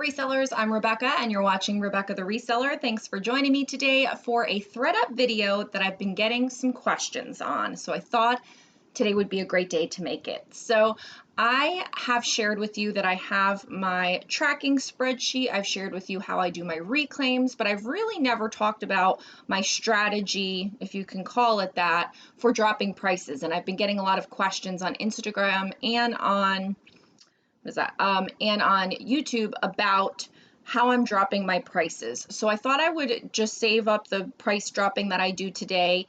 Resellers, I'm Rebecca and you're watching Rebecca the Reseller. Thanks for joining me today for a Thredup video that I've been getting some questions on. So I thought today would be a great day to make it. So I have shared with you that I have my tracking spreadsheet. I've shared with you how I do my reclaims, but I've really never talked about my strategy, if you can call it that, for dropping prices. And I've been getting a lot of questions on Instagram and on and on YouTube about how I'm dropping my prices. So I thought I would just save up the price dropping that I do today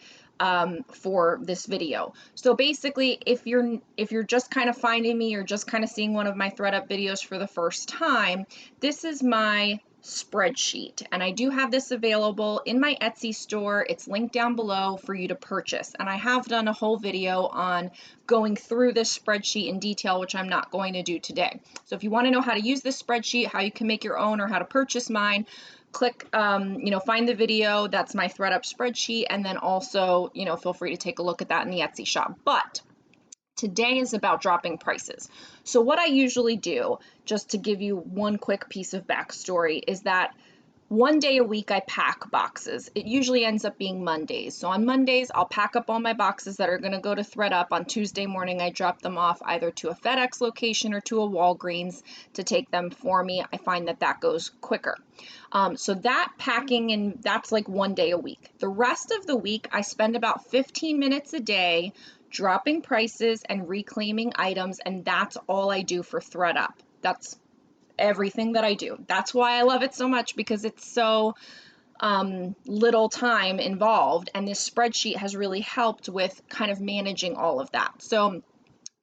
for this video. So basically, if you're just kind of finding me, or just kind of seeing one of my Thredup videos for the first time, this is my spreadsheet, and I do have this available in my Etsy store. It's linked down below for you to purchase, and I have done a whole video on going through this spreadsheet in detail, which I'm not going to do today. So if you want to know how to use this spreadsheet, how you can make your own, or how to purchase mine, click find the video. That's my Thredup spreadsheet, and then also feel free to take a look at that in the Etsy shop. But today is about dropping prices. So what I usually do, just to give you one quick piece of backstory, is that one day a week I pack boxes. It usually ends up being Mondays. So on Mondays, I'll pack up all my boxes that are going to go to Thredup. On Tuesday morning, I drop them off either to a FedEx location or to a Walgreens to take them for me. I find that that goes quicker. So that packing, and that's like one day a week. The rest of the week, I spend about 15 minutes a day dropping prices and reclaiming items, and that's all I do for Thredup. That's everything that I do. That's why I love it so much, because it's so little time involved, and this spreadsheet has really helped with kind of managing all of that. So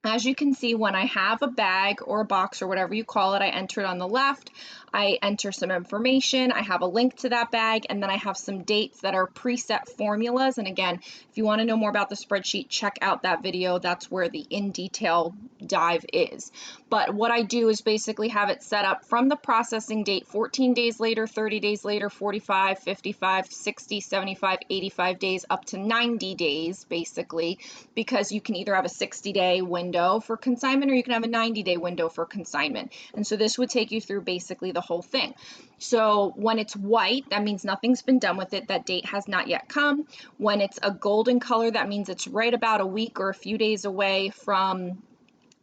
as you can see, when I have a bag or a box or whatever you call it, I enter it on the left. I enter some information. I have a link to that bag, and then I have some dates that are preset formulas. And again, if you want to know more about the spreadsheet, check out that video. That's where the in detail dive is. But what I do is basically have it set up from the processing date, 14 days later, 30 days later, 45, 55, 60, 75, 85 days, up to 90 days, basically, because you can either have a 60-day window for consignment, or you can have a 90-day window for consignment. And so this would take you through basically the whole thing. So when it's white, that means nothing's been done with it. That date has not yet come. When it's a golden color, that means it's right about a week or a few days away from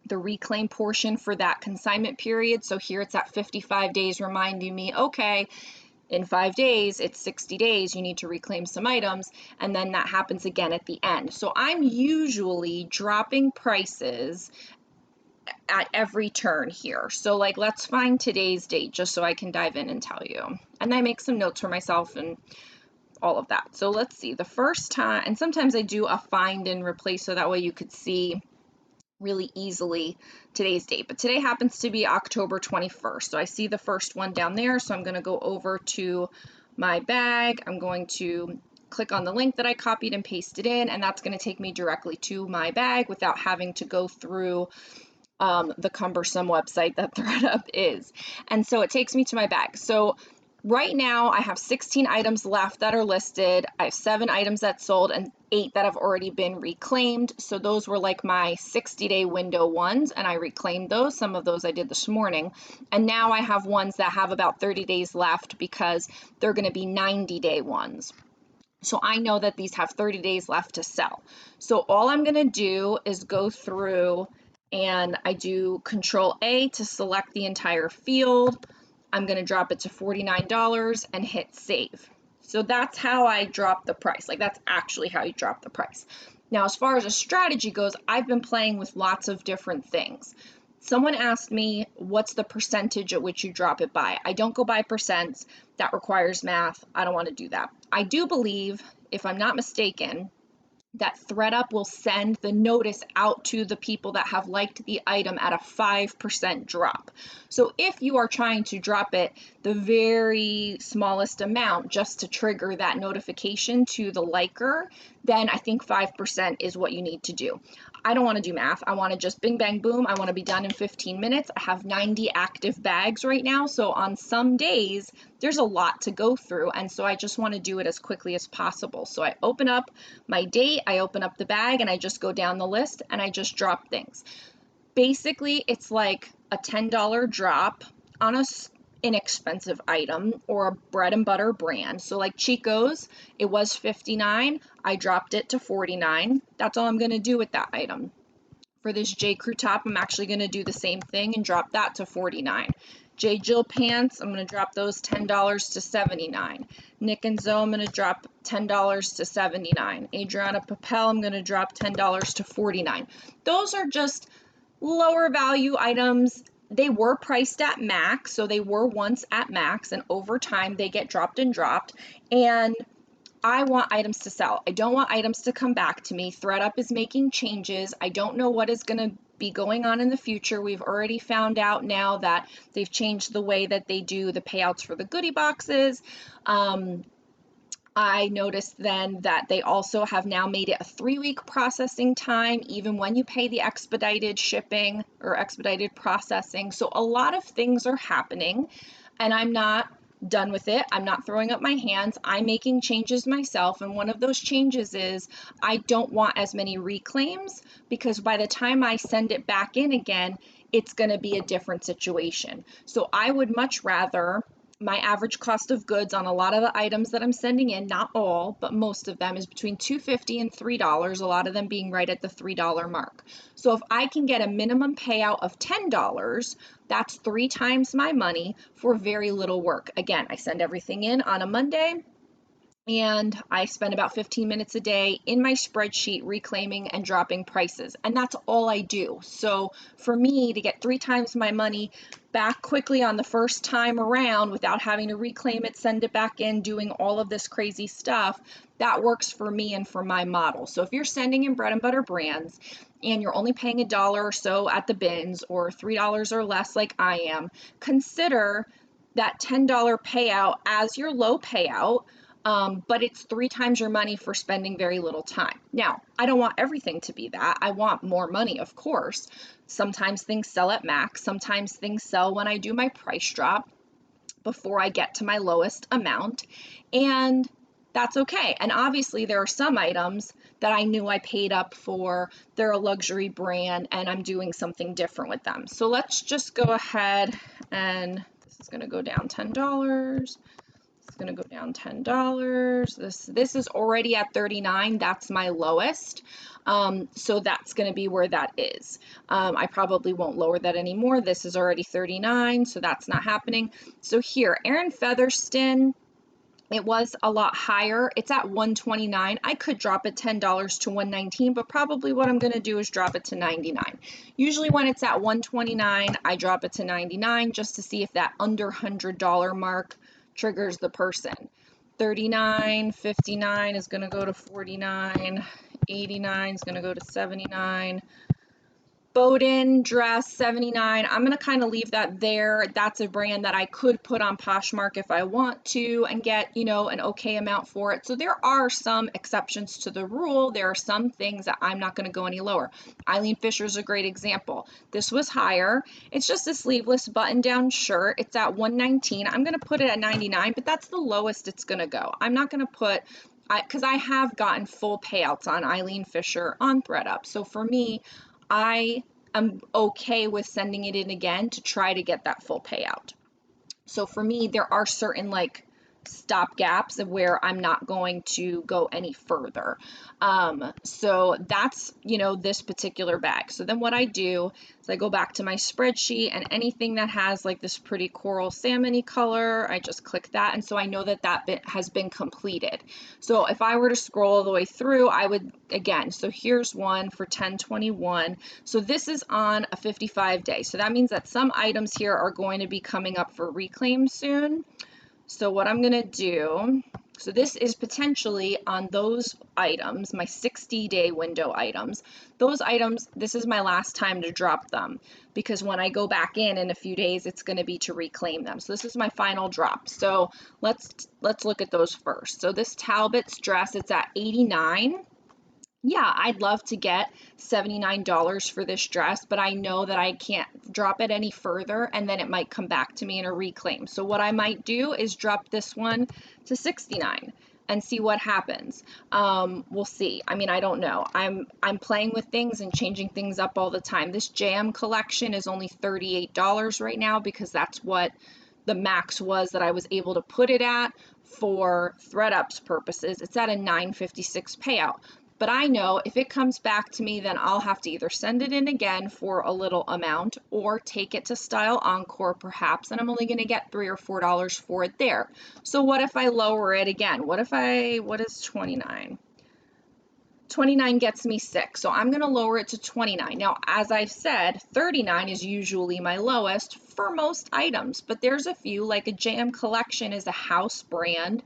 the reclaim portion for that consignment period. So here it's at 55 days, reminding me, okay, in 5 days, it's 60 days, you need to reclaim some items, and then that happens again at the end. So I'm usually dropping prices at every turn here. So like, let's find today's date just so I can dive in and tell you. And I make some notes for myself and all of that. So let's see, the first time, and sometimes I do a find and replace so that way you could see really easily today's date, but today happens to be October 21st. So I see the first one down there. So I'm going to go over to my bag. I'm going to click on the link that I copied and pasted in, and that's going to take me directly to my bag without having to go through the cumbersome website that Thredup is. And so it takes me to my bag. So right now I have 16 items left that are listed. I have 7 items that sold and 8 that have already been reclaimed. So those were like my 60-day window ones, and I reclaimed those. Some of those I did this morning. And now I have ones that have about 30 days left because they're going to be 90-day ones. So I know that these have 30 days left to sell. So all I'm going to do is go through, and I do Control A to select the entire field. I'm going to drop it to $49 and hit save. So that's how I drop the price. Like, that's actually how you drop the price. Now, as far as a strategy goes, I've been playing with lots of different things. Someone asked me, what's the percentage at which you drop it by? I don't go by percents. That requires math. I don't want to do that. I do believe, if I'm not mistaken, that Thredup will send the notice out to the people that have liked the item at a 5% drop. So if you are trying to drop it the very smallest amount just to trigger that notification to the liker, then I think 5% is what you need to do. I don't want to do math. I want to just bing, bang, boom. I want to be done in 15 minutes. I have 90 active bags right now. So on some days, there's a lot to go through. And so I just want to do it as quickly as possible. So I open up my date, I open up the bag, and I just go down the list and I just drop things. Basically, it's like a $10 drop on a inexpensive item or a bread and butter brand. So like Chico's, it was $59, I dropped it to $49. That's all I'm going to do with that item. For this J. Crew top, I'm actually going to do the same thing and drop that to $49. J. Jill pants, I'm going to drop those $10 to $79. Nick and Zoe, I'm going to drop $10 to $79. Adriana Papel, I'm going to drop $10 to $49. Those are just lower value items. They were priced at max, so they were once at max, and over time they get dropped and dropped. And I want items to sell. I don't want items to come back to me. Thredup is making changes. I don't know what is going to be going on in the future. We've already found out now that they've changed the way that they do the payouts for the goodie boxes. I noticed then that they also have now made it a 3-week processing time, even when you pay the expedited shipping or expedited processing. So a lot of things are happening, and I'm not done with it. I'm not throwing up my hands. I'm making changes myself. And one of those changes is I don't want as many reclaims, because by the time I send it back in again, it's going to be a different situation. So I would much rather my average cost of goods on a lot of the items that I'm sending in, not all, but most of them, is between $2.50 and $3, a lot of them being right at the $3 mark. So if I can get a minimum payout of $10, that's 3 times my money for very little work. Again, I send everything in on a Monday, and I spend about 15 minutes a day in my spreadsheet reclaiming and dropping prices, and that's all I do. So for me to get 3 times my money back quickly on the first time around without having to reclaim it, send it back in, doing all of this crazy stuff, that works for me and for my model. So if you're sending in bread and butter brands and you're only paying $1 or so at the bins, or $3 or less like I am, consider that $10 payout as your low payout. But it's 3 times your money for spending very little time. Now, I don't want everything to be that. I want more money, of course. Sometimes things sell at max. Sometimes things sell when I do my price drop before I get to my lowest amount. And that's okay. And obviously there are some items that I knew I paid up for. They're a luxury brand and I'm doing something different with them. So let's just go ahead, and this is going to go down $10. It's going to go down $10. This is already at 39. That's my lowest. So that's going to be where that is. I probably won't lower that anymore. This is already 39, so that's not happening. So here, Erin Featherston, it was a lot higher. It's at 129. I could drop it $10 to 119, but probably what I'm going to do is drop it to 99. Usually when it's at 129, I drop it to 99 just to see if that under $100 mark triggers the person. 39, 59 is going to go to 49, 89 is going to go to 79. Bowden dress, 79. I'm going to kind of leave that there. That's a brand that I could put on Poshmark if I want to and get, an okay amount for it. So there are some exceptions to the rule. There are some things that I'm not going to go any lower. Eileen Fisher is a great example. This was higher. It's just a sleeveless button-down shirt. It's at 119. I'm going to put it at 99, but that's the lowest it's going to go. I'm not going to put, because I have gotten full payouts on Eileen Fisher on Thredup. So for me, I am okay with sending it in again to try to get that full payout. So for me, there are certain stop gaps of where I'm not going to go any further. So that's, this particular bag. So then what I do is I go back to my spreadsheet, and anything that has this pretty coral salmon-y color, I just click that. And so I know that that bit has been completed. So if I were to scroll all the way through, I would, again, so here's one for 10/21. So this is on a 55-day. So that means that some items here are going to be coming up for reclaim soon. So what I'm going to do, so this is potentially on those items, my 60-day window items. Those items, this is my last time to drop them, because when I go back in a few days, it's going to be to reclaim them. So this is my final drop. So let's look at those first. So this Talbot's dress, it's at 89. Yeah, I'd love to get $79 for this dress, but I know that I can't drop it any further, and then it might come back to me in a reclaim. So what I might do is drop this one to 69 and see what happens. We'll see. I mean, I don't know. I'm playing with things and changing things up all the time. This Jam collection is only $38 right now because that's what the max was that I was able to put it at for Thredup's purposes. It's at a $9.56 payout. But I know if it comes back to me, then I'll have to either send it in again for a little amount or take it to Style Encore perhaps, and I'm only going to get $3 or $4 for it there. So what if I lower it again? What is 29? 29 gets me 6, so I'm going to lower it to 29. Now, as I've said, 39 is usually my lowest for most items, but there's a few, like a JM Collection is a house brand.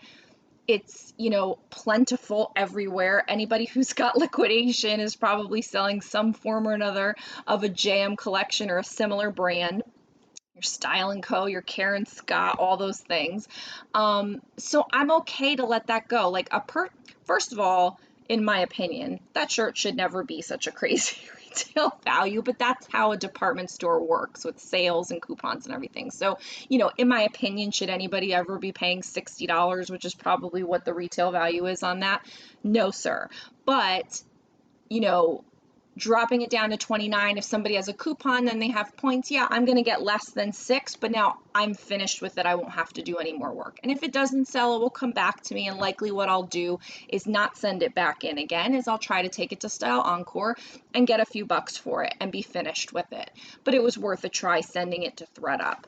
It's, you know, plentiful everywhere. Anybody who's got liquidation is probably selling some form or another of a JM Collection or a similar brand. Your Style & Co., your Karen Scott, all those things. So I'm okay to let that go. Like first of all, in my opinion, that shirt should never be such a crazy retail value, but that's how a department store works with sales and coupons and everything. So, you know, in my opinion, should anybody ever be paying $60, which is probably what the retail value is on that? No, sir. But, you know, dropping it down to 29, if somebody has a coupon, then they have points, yeah, I'm going to get less than 6, but now I'm finished with it. I won't have to do any more work. And if it doesn't sell, it will come back to me, and likely what I'll do is not send it back in again, is I'll try to take it to Style Encore and get a few bucks for it and be finished with it. But it was worth a try sending it to Thredup.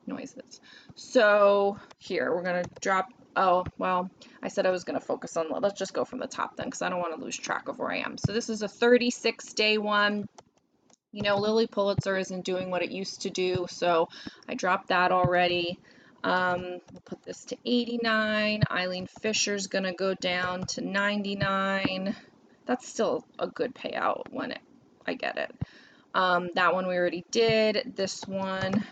Noises. So here, we're going to drop. Oh, well, I said I was going to focus on, let's just go from the top then, because I don't want to lose track of where I am. So this is a 36-day one. You know, Lily Pulitzer isn't doing what it used to do, so I dropped that already. We'll put this to 89. Eileen Fisher's going to go down to 99. That's still a good payout when I get it. That one we already did. This one,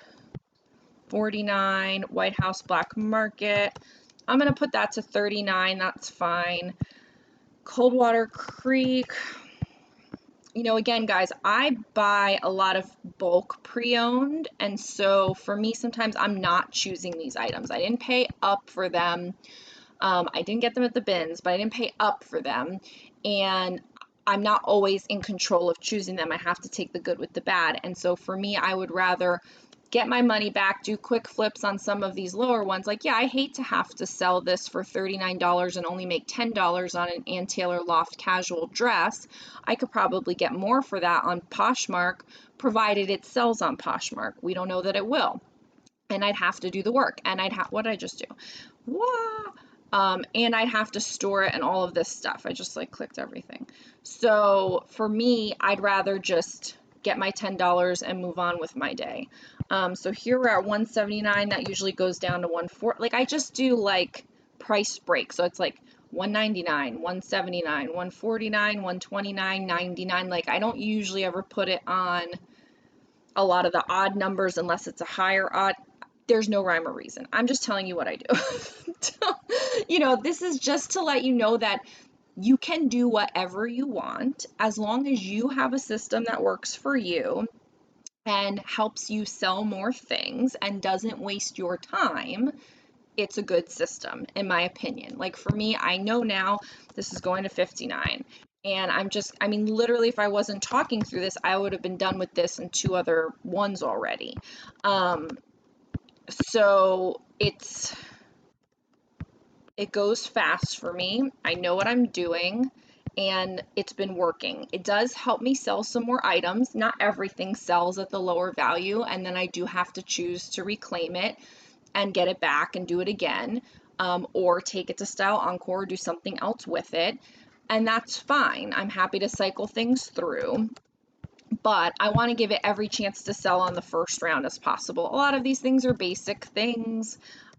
49. White House Black Market. I'm going to put that to 39. That's fine. Coldwater Creek. You know, again, guys, I buy a lot of bulk pre-owned, and so for me, sometimes I'm not choosing these items. I didn't pay up for them. I didn't get them at the bins, but I didn't pay up for them, and I'm not always in control of choosing them. I have to take the good with the bad, and so for me, I would rather get my money back, do quick flips on some of these lower ones. Like, yeah, I hate to have to sell this for $39 and only make $10 on an Ann Taylor Loft casual dress. I could probably get more for that on Poshmark, provided it sells on Poshmark. We don't know that it will. And I'd have to do the work. And what did I just do? And I'd have to store it and all of this stuff. I just like clicked everything. So for me, I'd rather just get my $10 and move on with my day. So here we're at 179. That usually goes down to 140. Like I just do like price break. So it's like 199, 179, 149, 129, 99. Like I don't usually ever put it on a lot of the odd numbers unless it's a higher odd. There's no rhyme or reason. I'm just telling you what I do. You know, this is just to let you know that you can do whatever you want as long as you have a system that works for you and helps you sell more things and doesn't waste your time. It's a good system, in my opinion. Like for me, I know now this is going to 59. And I mean, literally, if I wasn't talking through this, I would have been done with this and 2 other ones already. So it goes fast for me. I know what I'm doing, and it's been working. It does help me sell some more items. Not everything sells at the lower value, and then I do have to choose to reclaim it and get it back and do it again, or take it to Style Encore, do something else with it, and that's fine. I'm happy to cycle things through, but I want to give it every chance to sell on the first round as possible. A lot of these things are basic things.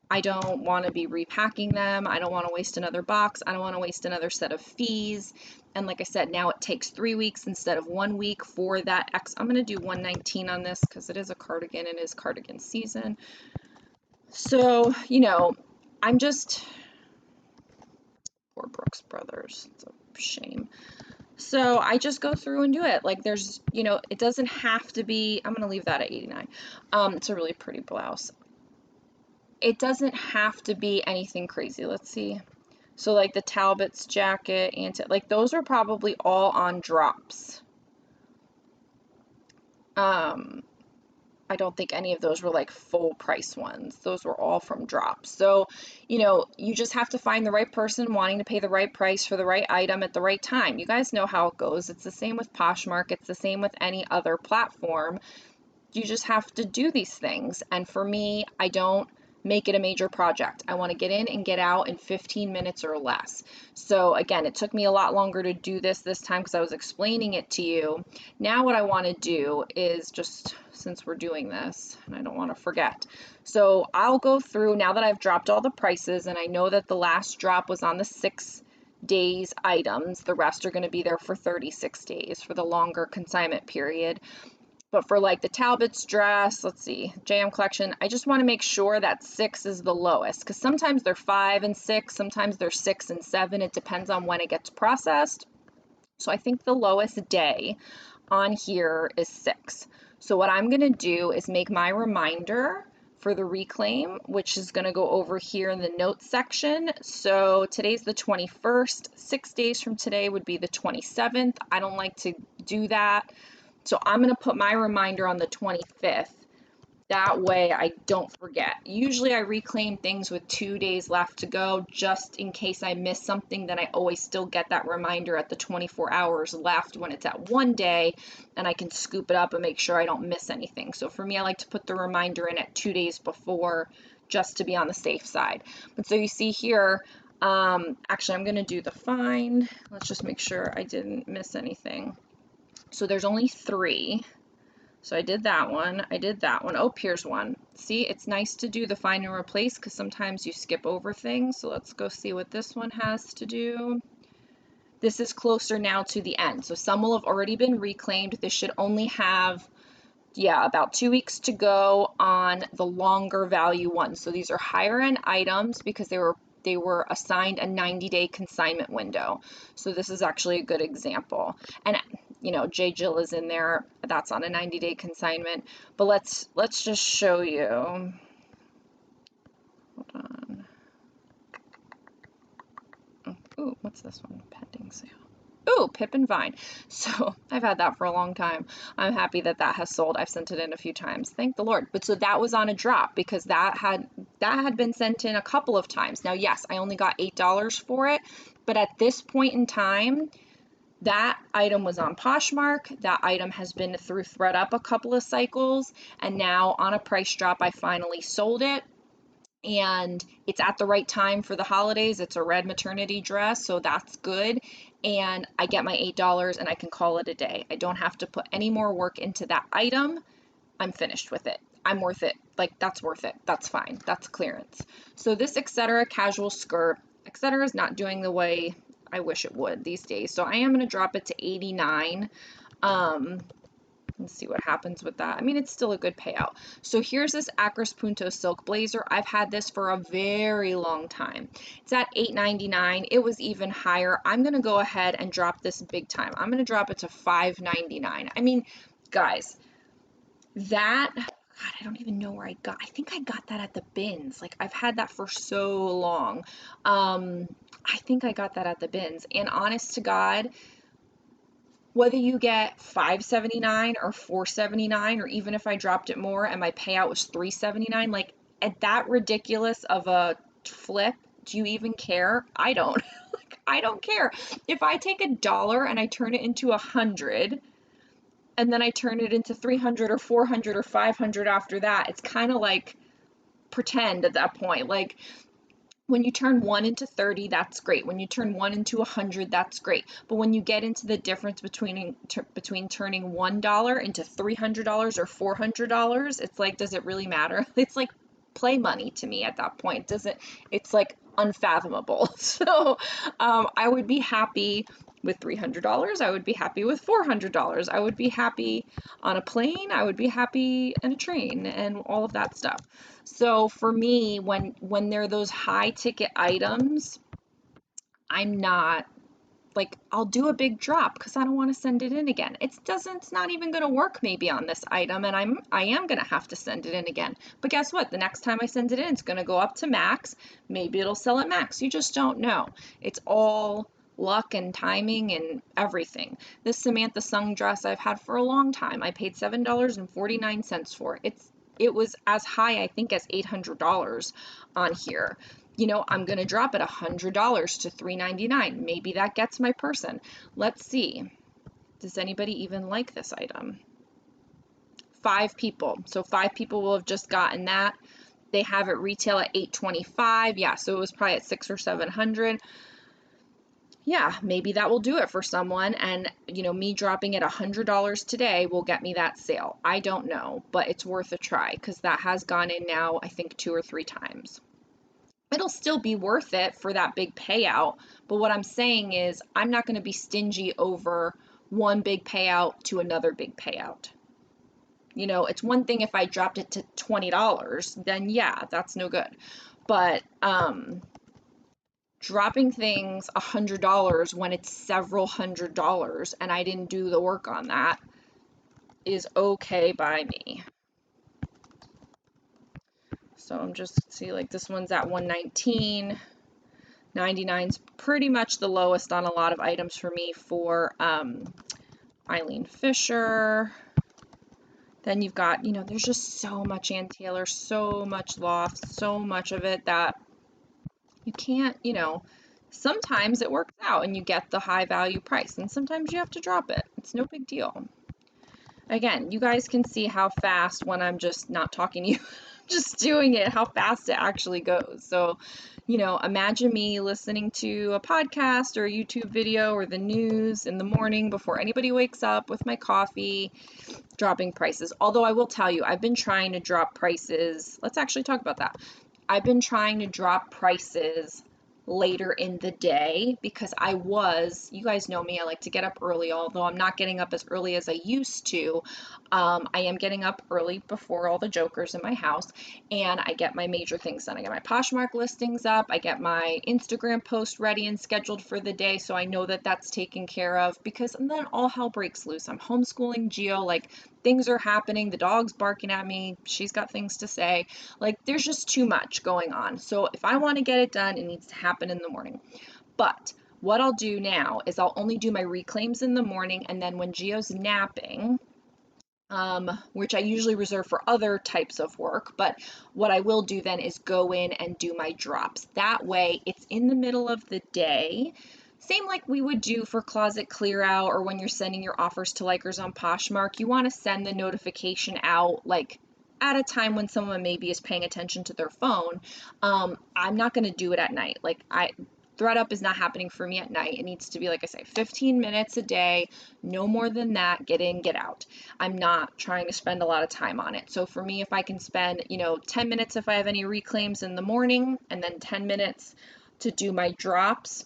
I don't want to be repacking them. I don't want to waste another box. I don't want to waste another set of fees. And like I said, now it takes 3 weeks instead of 1 week for that I'm going to do 119 on this because it is a cardigan and it is cardigan season. So, you know, I'm just, poor Brooks Brothers. It's a shame. So I just go through and do it. Like there's, you know, it doesn't have to be, I'm going to leave that at 89. It's a really pretty blouse. It doesn't have to be anything crazy. Let's see. So like the Talbot's jacket, like those are probably all on drops. I I don't think any of those were like full price ones. Those were all from drops. So, you just have to find the right person wanting to pay the right price for the right item at the right time. You guys know how it goes. It's the same with Poshmark. It's the same with any other platform. You just have to do these things. And for me, I don't make it a major project. I want to get in and get out in 15 minutes or less. So again, it took me a lot longer to do this time because I was explaining it to you. Now what I want to do is just, since we're doing this, and I don't want to forget. So I'll go through, now that I've dropped all the prices, and I know that the last drop was on the 6 days items. The rest are going to be there for 36 days for the longer consignment period. But for like the Talbot's dress, let's see, JM collection, I just want to make sure that 6 is the lowest, because sometimes they're 5 and 6, sometimes they're 6 and 7. It depends on when it gets processed. So I think the lowest day on here is 6. So what I'm going to do is make my reminder for the reclaim, which is going to go over here in the notes section. So today's the 21st. 6 days from today would be the 27th. I don't like to do that. So I'm going to put my reminder on the 25th. That way I don't forget. Usually I reclaim things with 2 days left to go, just in case I miss something. Then I always still get that reminder at the 24 hours left when it's at 1 day, and I can scoop it up and make sure I don't miss anything. So for me, I like to put the reminder in at 2 days before, just to be on the safe side. But so you see here, actually I'm going to do the find. Let's just make sure I didn't miss anything. So there's only 3. So I did that one. I did that one. Oh, here's one. See, it's nice to do the find and replace because sometimes you skip over things. So let's go see what this one has to do. This is closer now to the end. So some will have already been reclaimed. This should only have, about 2 weeks to go on the longer value ones. So these are higher end items because they were assigned a 90-day consignment window. So this is actually a good example. And J. Jill is in there. That's on a 90-day consignment. But let's just show you. Hold on. Ooh, what's this one? Pending sale. Ooh, Pip and Vine. So I've had that for a long time. I'm happy that has sold. I've sent it in a few times. Thank the Lord. But so that was on a drop because that had been sent in a couple of times. Now, yes, I only got $8 for it, but at this point in time, that item was on Poshmark. That item has been through Thredup a couple of cycles, and now on a price drop, I finally sold it. And it's at the right time for the holidays. It's a red maternity dress, so that's good. And I get my $8 and I can call it a day. I don't have to put any more work into that item. I'm finished with it. I'm worth it. Like, that's worth it. That's fine. That's clearance. So this Etc. casual skirt, Etc. is not doing the way I wish it would these days. So I am going to drop it to 89. Let's see what happens with that. I mean, it's still a good payout. So here's this Acros Punto silk blazer. I've had this for a very long time. It's at $8.99. It was even higher. I'm going to go ahead and drop this big time. I'm going to drop it to $5.99. I mean, guys, God, I don't even know where I think I got that at the bins. Like, I've had that for so long. I think I got that at the bins. And honest to God, whether you get $5.79 or $4.79, or even if I dropped it more and my payout was $3.79, like, at that ridiculous of a flip, do you even care? I don't. Like, I don't care. If I take $1 and I turn it into 100, and then I turn it into 300 or 400 or 500 after that, it's kind of like pretend at that point. Like, when you turn 1 into 30, that's great. When you turn 1 into 100, that's great. But when you get into the difference between turning $1 into $300 or $400, it's like, does it really matter? It's like play money to me at that point. It's like unfathomable. So I would be happy with $300. I would be happy with $400. I would be happy on a plane. I would be happy in a train and all of that stuff. So for me, when there are those high ticket items, I'm not like, I'll do a big drop because I don't want to send it in again. It's not even going to work maybe on this item, and I am going to have to send it in again. But guess what? The next time I send it in, it's going to go up to max. Maybe it'll sell at max. You just don't know. It's all luck and timing and everything. This Samantha Sung dress I've had for a long time. I paid $7.49 for it. It was as high, I think, as $800 on here. You know, I'm going to drop it $100 to $399. Maybe that gets my person. Let's see. Does anybody even like this item? 5 people. So 5 people will have just gotten that. They have it retail at $825. Yeah, so it was probably at $600 or $700. Yeah, maybe that will do it for someone. And, you know, me dropping it $100 today will get me that sale. I don't know, but it's worth a try because that has gone in now, I think, 2 or 3 times. It'll still be worth it for that big payout. But what I'm saying is I'm not going to be stingy over one big payout to another big payout. You know, it's one thing if I dropped it to $20, then yeah, that's no good. But dropping things $100 when it's several $100s and I didn't do the work on that is okay by me. So I'm just see, like, this one's at $119. $99's pretty much the lowest on a lot of items for me for Eileen Fisher. Then you've got, you know, there's just so much Ann Taylor, so much loft, so much of it that you can't, you know, sometimes it works out and you get the high value price, and sometimes you have to drop it. It's no big deal. Again, you guys can see how fast, when I'm just not talking to you, just doing it, how fast it actually goes. So, you know, imagine me listening to a podcast or a YouTube video or the news in the morning before anybody wakes up with my coffee, dropping prices. Although I will tell you, I've been trying to drop prices. Let's actually talk about that. I've been trying to drop prices later in the day because you guys know me, I like to get up early, although I'm not getting up as early as I used to. I am getting up early before all the jokers in my house, and I get my major things done. I get my Poshmark listings up, I get my Instagram post ready and scheduled for the day, so I know that that's taken care of, because then all hell breaks loose. I'm homeschooling Geo, like, things are happening, the dog's barking at me, she's got things to say, like, there's just too much going on. So if I want to get it done, it needs to happen in the morning. But what I'll do now is I'll only do my reclaims in the morning, and then when Geo's napping, which I usually reserve for other types of work, but what I will do then is go in and do my drops. That way it's in the middle of the day. Same like we would do for closet clear out, or when you're sending your offers to likers on Poshmark, you want to send the notification out like at a time when someone maybe is paying attention to their phone. I'm not going to do it at night. Thredup is not happening for me at night. It needs to be, like I say, 15 minutes a day, no more than that, get in, get out. I'm not trying to spend a lot of time on it. So for me, if I can spend, 10 minutes if I have any reclaims in the morning, and then 10 minutes to do my drops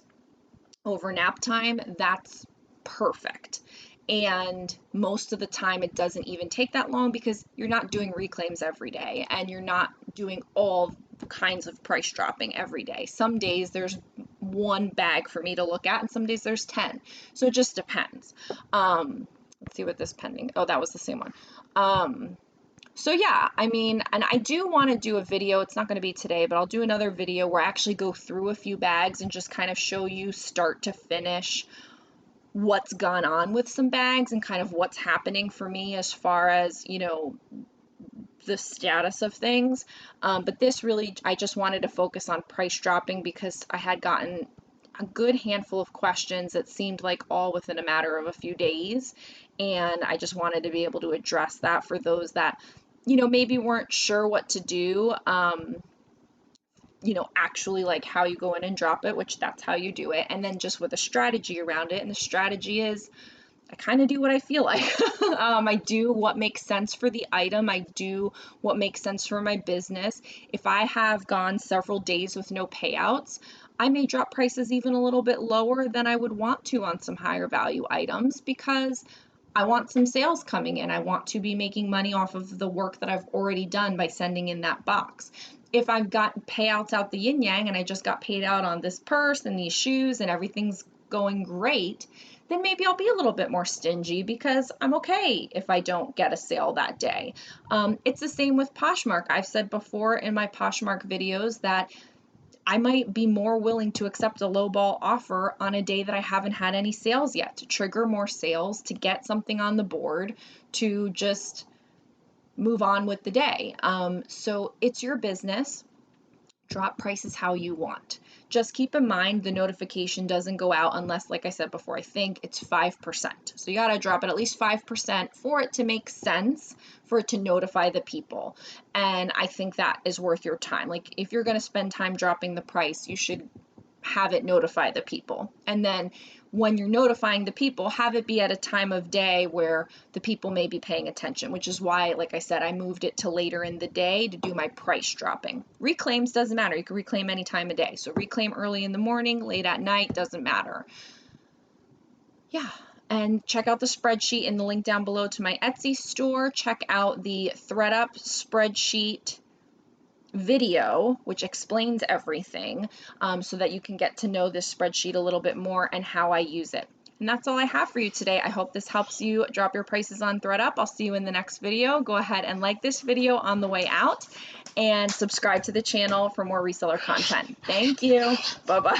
over nap time, that's perfect. And most of the time it doesn't even take that long because you're not doing reclaims every day and you're not doing all kinds of price dropping every day. Some days there's one bag for me to look at and some days there's 10. So it just depends. Let's see what this pending. Oh, that was the same one. So yeah, I mean, and I do want to do a video, it's not going to be today, but I'll do another video where I actually go through a few bags and just kind of show you start to finish what's gone on with some bags and kind of what's happening for me as far as, the status of things. But this really, I just wanted to focus on price dropping because I had gotten a good handful of questions that seemed like all within a matter of a few days. And I just wanted to be able to address that for those that, maybe weren't sure what to do. Actually like how you go in and drop it, which that's how you do it. And then just with a strategy around it. And the strategy is I kind of do what I feel like. I do what makes sense for the item. I do what makes sense for my business. If I have gone several days with no payouts, I may drop prices even a little bit lower than I would want to on some higher value items because I want some sales coming in. I want to be making money off of the work that I've already done by sending in that box. If I've got payouts out the yin yang and I just got paid out on this purse and these shoes and everything's going great, then maybe I'll be a little bit more stingy because I'm okay if I don't get a sale that day. It's the same with Poshmark. I've said before in my Poshmark videos that I might be more willing to accept a lowball offer on a day that I haven't had any sales yet, to trigger more sales, to get something on the board, to just move on with the day. So it's your business. Drop prices how you want. Just keep in mind the notification doesn't go out unless, like I said before, I think it's 5%. So you gotta drop it at least 5% for it to make sense, for it to notify the people. And I think that is worth your time. Like, if you're gonna spend time dropping the price, you should have it notify the people. And then when you're notifying the people, have it be at a time of day where the people may be paying attention, which is why, like I said, I moved it to later in the day to do my price dropping. Reclaims doesn't matter. You can reclaim any time of day. So reclaim early in the morning, late at night, doesn't matter. Yeah. And check out the spreadsheet in the link down below to my Etsy store. Check out the Thredup spreadsheet video, which explains everything, so that you can get to know this spreadsheet a little bit more and how I use it. And that's all I have for you today. I hope this helps you drop your prices on Thredup. I'll see you in the next video. Go ahead and like this video on the way out and subscribe to the channel for more reseller content. Thank you. Bye-bye.